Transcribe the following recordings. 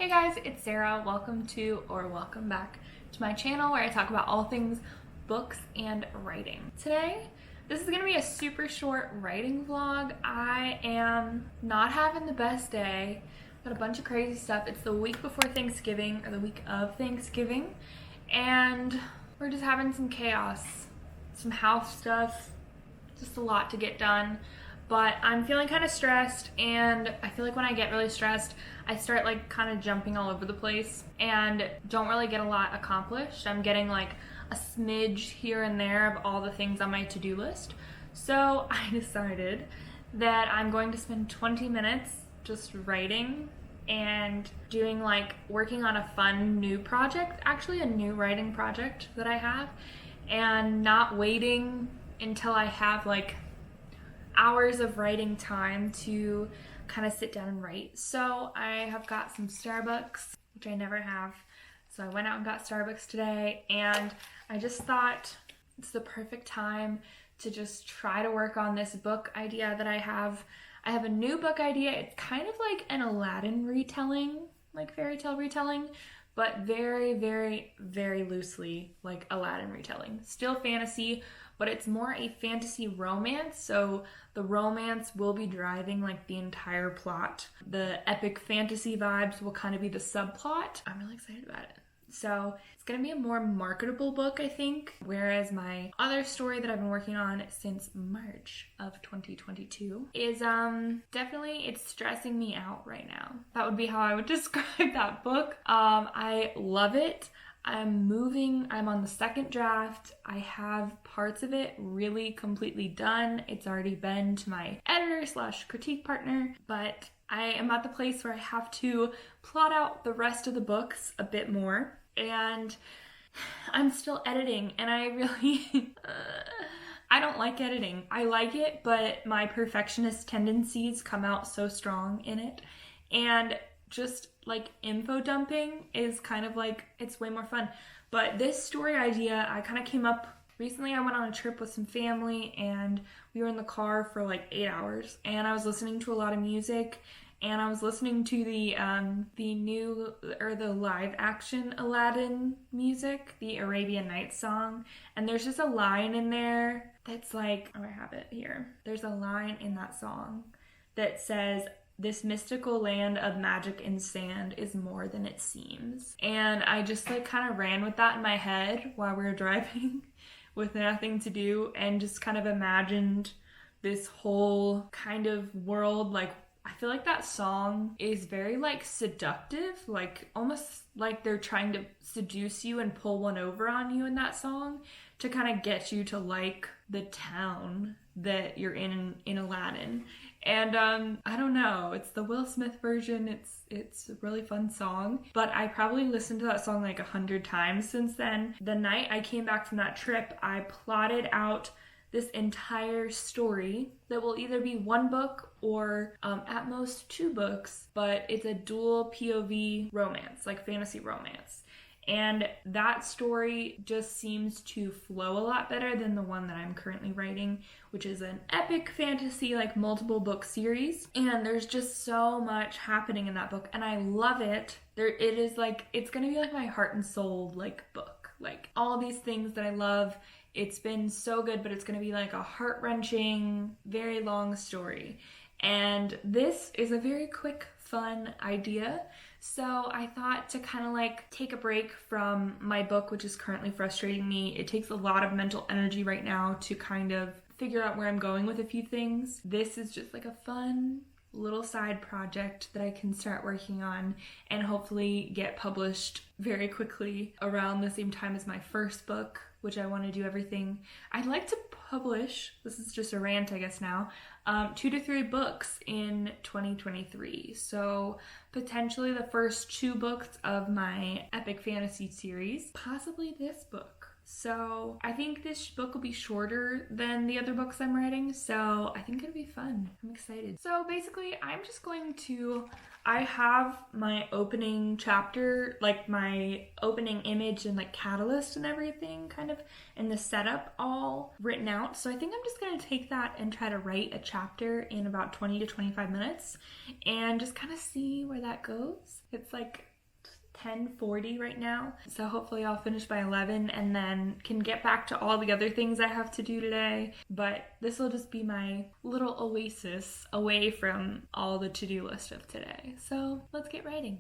Hey guys, it's Sarah. Welcome back to my channel where I talk about all things books and writing. Today, this is going to be a super short writing vlog. I am not having the best day. Got a bunch of crazy stuff. It's the week before Thanksgiving, or the week of Thanksgiving, and we're just having some chaos, some house stuff, just a lot to get done. But I'm feeling kind of stressed, and I feel like when I get really stressed, I start like kind of jumping all over the place and don't really get a lot accomplished. I'm getting like a smidge here and there of all the things on my to-do list. So I decided that I'm going to spend 20 minutes just writing and doing like working on a fun new project, actually a new writing project that I have, and not waiting until I have like hours of writing time to kind of sit down and write. So I have got some Starbucks, which I never have. So I went out and got Starbucks today, and I just thought it's the perfect time to just try to work on this book idea that I have. I have a new book idea. It's kind of like an Aladdin retelling, like fairy tale retelling, but very, very, very loosely like Aladdin retelling. Still fantasy, but it's more a fantasy romance, so the romance will be driving like the entire plot. The epic fantasy vibes will kind of be the subplot. I'm really excited about it. So it's gonna be a more marketable book, I think, whereas my other story that I've been working on since March of 2022 is definitely, it's stressing me out right now. That would be how I would describe that book. I love it. I'm on the second draft. I have parts of it really completely done. It's already been to my editor / critique partner, but I am at the place where I have to plot out the rest of the books a bit more, and I'm still editing, and I really I don't like editing. I like it, but my perfectionist tendencies come out so strong in it, and just like info dumping is kind of like, it's way more fun. But this story idea, I kind of came up recently. I went on a trip with some family, and we were in the car for like 8 hours, and I was listening to a lot of music, and I was listening to the live action Aladdin music, the Arabian Nights song, and there's just a line in there that's like, oh, I have it here. There's a line in that song that says, "This mystical land of magic and sand is more than it seems." And I just like kind of ran with that in my head while we were driving with nothing to do, and just kind of imagined this whole kind of world. Like, I feel like that song is very like seductive, like almost like they're trying to seduce you and pull one over on you in that song to kind of get you to like the town that you're in Aladdin. And I don't know, it's the Will Smith version. It's a really fun song, but I probably listened to that song like 100 times since then. The night I came back from that trip, I plotted out this entire story that will either be one book or at most 2 books, but it's a dual POV romance, like fantasy romance. And that story just seems to flow a lot better than the one that I'm currently writing, which is an epic fantasy, like multiple book series. And there's just so much happening in that book, and I love it. It is like, it's gonna be like my heart and soul like book, like all these things that I love. It's been so good, but it's gonna be like a heart-wrenching, very long story. And this is a very quick, fun idea. So I thought to kind of like take a break from my book, which is currently frustrating me. It takes a lot of mental energy right now to kind of figure out where I'm going with a few things. This is just like a fun little side project that I can start working on and hopefully get published very quickly around the same time as my first book, which I want to do everything. I'd like to publish, this is just a rant I guess now, 2 to 3 books in 2023. So potentially the first 2 books of my epic fantasy series, possibly this book. So I think this book will be shorter than the other books I'm writing, so I think it'll be fun. I'm excited. So basically I'm just going to, I have my opening chapter, like my opening image and like catalyst and everything kind of, and the setup all written out. So I think I'm just going to take that and try to write a chapter in about 20 to 25 minutes and just kind of see where that goes. It's like 10:40 right now. So hopefully I'll finish by 11 and then can get back to all the other things I have to do today. But this will just be my little oasis away from all the to-do list of today. So let's get writing.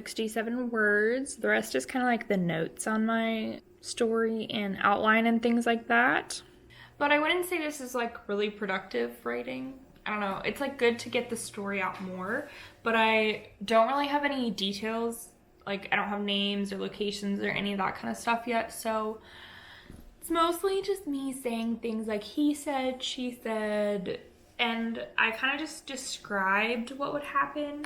67 words. The rest is kind of like the notes on my story and outline and things like that. But I wouldn't say this is like really productive writing. I don't know. It's like good to get the story out more, but I don't really have any details. Like I don't have names or locations or any of that kind of stuff yet. So it's mostly just me saying things like he said, she said, and I kind of just described what would happen.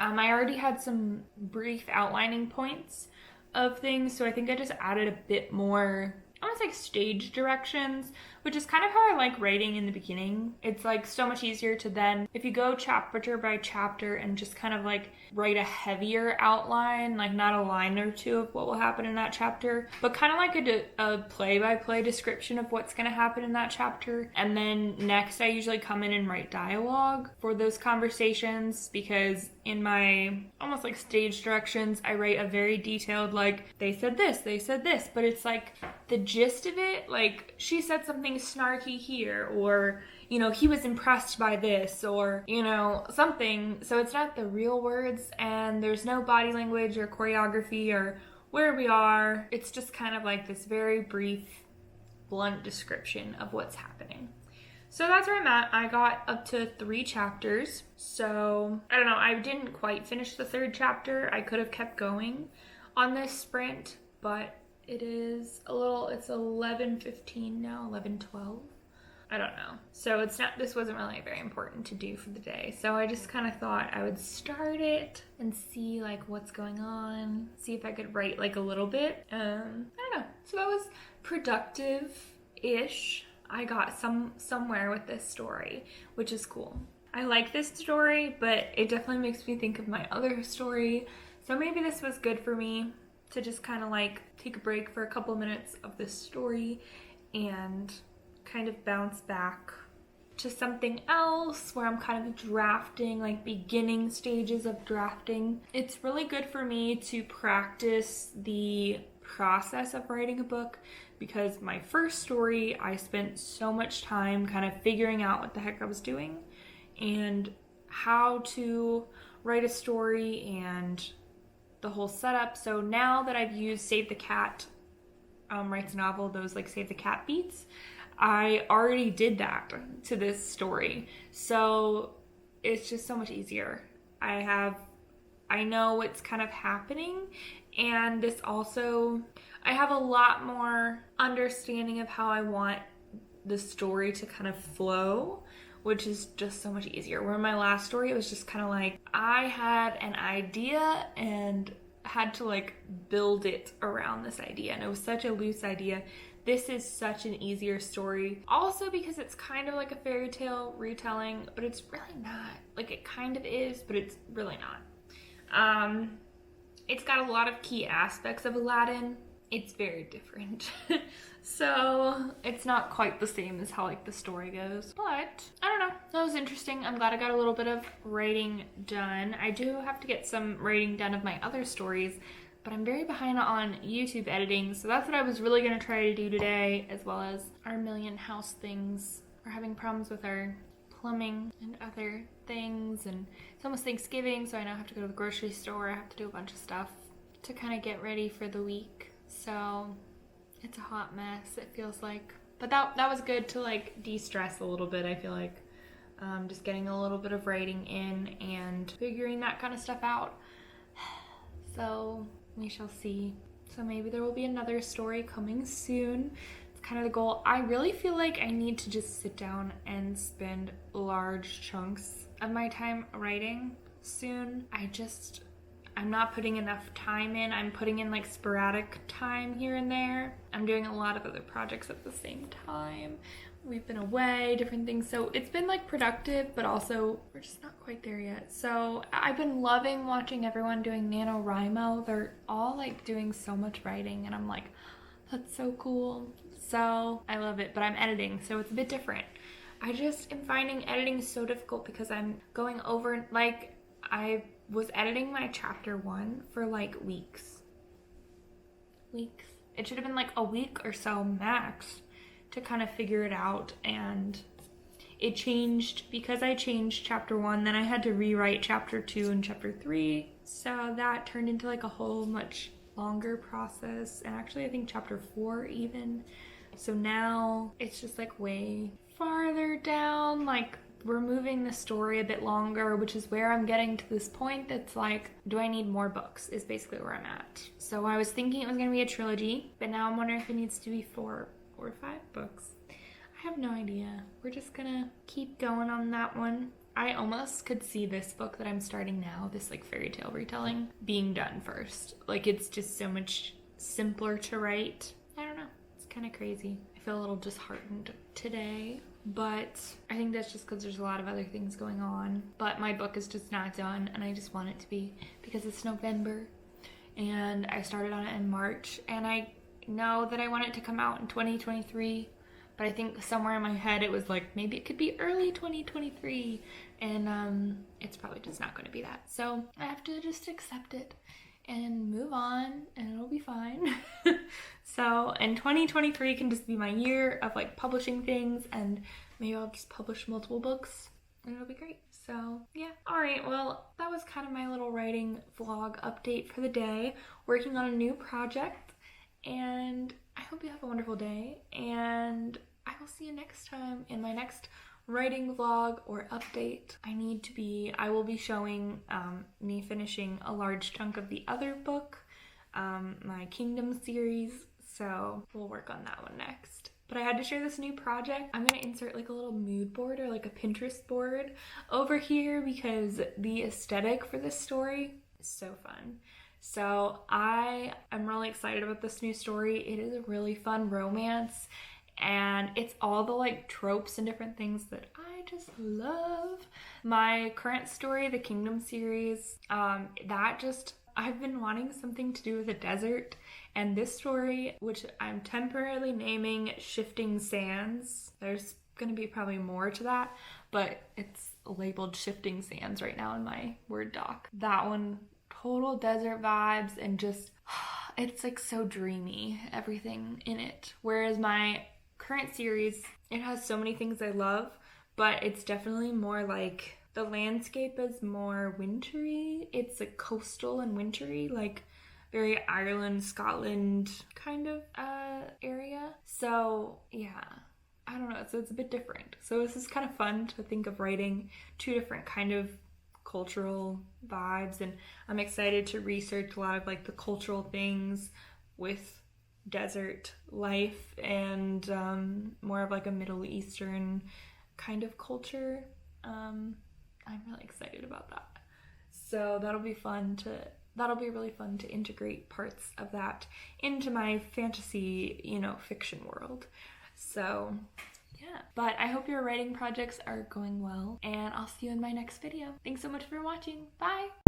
I already had some brief outlining points of things, so I think I just added a bit more, almost like stage directions, which is kind of how I like writing in the beginning. It's like so much easier to then, if you go chapter by chapter and just kind of like write a heavier outline, like not a line or two of what will happen in that chapter, but kind of like a play-by-play description of what's going to happen in that chapter. And then next I usually come in and write dialogue for those conversations, because in my almost like stage directions, I write a very detailed, like, they said this, but it's like the gist of it, like she said something snarky here, or you know, he was impressed by this, or you know, something. So it's not the real words, and there's no body language or choreography or where we are. It's just kind of like this very brief, blunt description of what's happening. So that's where I'm at. I got up to 3 chapters. So I don't know, I didn't quite finish the 3rd chapter. I could have kept going on this sprint, but it's 11:15 now, 11:12. I don't know. So this wasn't really very important to do for the day. So I just kind of thought I would start it and see like what's going on, see if I could write like a little bit. I don't know. So that was productive-ish. I got somewhere with this story, which is cool. I like this story, but it definitely makes me think of my other story. So maybe this was good for me to just kind of like take a break for a couple minutes of this story and kind of bounce back to something else where I'm kind of drafting, like beginning stages of drafting. It's really good for me to practice the process of writing a book, because my first story, I spent so much time kind of figuring out what the heck I was doing and how to write a story and the whole setup. So now that I've used Save the Cat Writes a Novel, those like Save the Cat beats, I already did that to this story. So it's just so much easier. I know what's kind of happening, and this also, I have a lot more understanding of how I want the story to kind of flow, which is just so much easier. Where in my last story, it was just kind of like, I had an idea and had to like build it around this idea, and it was such a loose idea. This is such an easier story. Also because it's kind of like a fairy tale retelling, but it's really not. Like it kind of is, but it's really not. It's got a lot of key aspects of Aladdin. It's very different. So it's not quite the same as how like the story goes. But I don't know. That was interesting. I'm glad I got a little bit of writing done. I do have to get some writing done of my other stories, but I'm very behind on YouTube editing, so that's what I was really going to try to do today, as well as our million house things. We're having problems with our plumbing and other things, and it's almost Thanksgiving, so I now have to go to the grocery store. I have to do a bunch of stuff to kind of get ready for the week, so it's a hot mess, it feels like. But that was good to like de-stress a little bit, I feel like. Just getting a little bit of writing in and figuring that kind of stuff out. So we shall see. So maybe there will be another story coming soon. It's kind of the goal. I really feel like I need to just sit down and spend large chunks of my time writing soon. I'm not putting enough time in. I'm putting in like sporadic time here and there. I'm doing a lot of other projects at the same time. We've been away, different things. So it's been like productive, but also we're just not quite there yet. So I've been loving watching everyone doing NaNoWriMo. They're all like doing so much writing, and I'm like, that's so cool. So I love it, but I'm editing, so it's a bit different. I just am finding editing so difficult because I'm going over, like I was editing my chapter 1 for like weeks. It should have been like a week or so max to kind of figure it out, and it changed because I changed chapter 1, then I had to rewrite chapter 2 and chapter 3. So that turned into like a whole much longer process, and actually I think chapter 4 even. So now it's just like way farther down, like we're moving the story a bit longer, which is where I'm getting to this point that's like, do I need more books is basically where I'm at. So I was thinking it was going to be a trilogy, but now I'm wondering if it needs to be 4 or 5 books. I have no idea. We're just gonna keep going on that one. I almost could see this book that I'm starting now, this like fairy tale retelling, being done first. Like it's just so much simpler to write. I don't know. It's kind of crazy. I feel a little disheartened today, but I think that's just because there's a lot of other things going on. But my book is just not done, and I just want it to be because it's November and I started on it in March, and I know that I want it to come out in 2023. But I think somewhere in my head it was like, maybe it could be early 2023. And it's probably just not going to be that. So I have to just accept it and move on, and it'll be fine. So, and 2023 can just be my year of like publishing things, and maybe I'll just publish multiple books and it'll be great. So yeah. All right, well, that was kind of my little writing vlog update for the day. Working on a new project, and I hope you have a wonderful day, and I will see you next time in my next writing vlog or update. I will be showing me finishing a large chunk of the other book, my Kingdom series, so we'll work on that one next. But I had to share this new project. I'm gonna insert like a little mood board or like a Pinterest board over here because the aesthetic for this story is so fun. So I am really excited about this new story. It is a really fun romance, and it's all the like tropes and different things that I just love. My current story, the Kingdom series, I've been wanting something to do with a desert, and this story, which I'm temporarily naming Shifting Sands, there's gonna be probably more to that, but it's labeled Shifting Sands right now in my Word doc. That one, total desert vibes, and just, it's like so dreamy, everything in it. Whereas my current series, it has so many things I love, but it's definitely more like, the landscape is more wintry. It's like coastal and wintry, like very Ireland, Scotland kind of area. So yeah, I don't know, so it's a bit different. So this is kind of fun to think of writing 2 different kind of cultural vibes, and I'm excited to research a lot of like the cultural things with desert life and more of like a Middle Eastern kind of culture. I'm really excited about that. So that'll be really fun to integrate parts of that into my fantasy, fiction world. So yeah, but I hope your writing projects are going well, and I'll see you in my next video. Thanks so much for watching. Bye!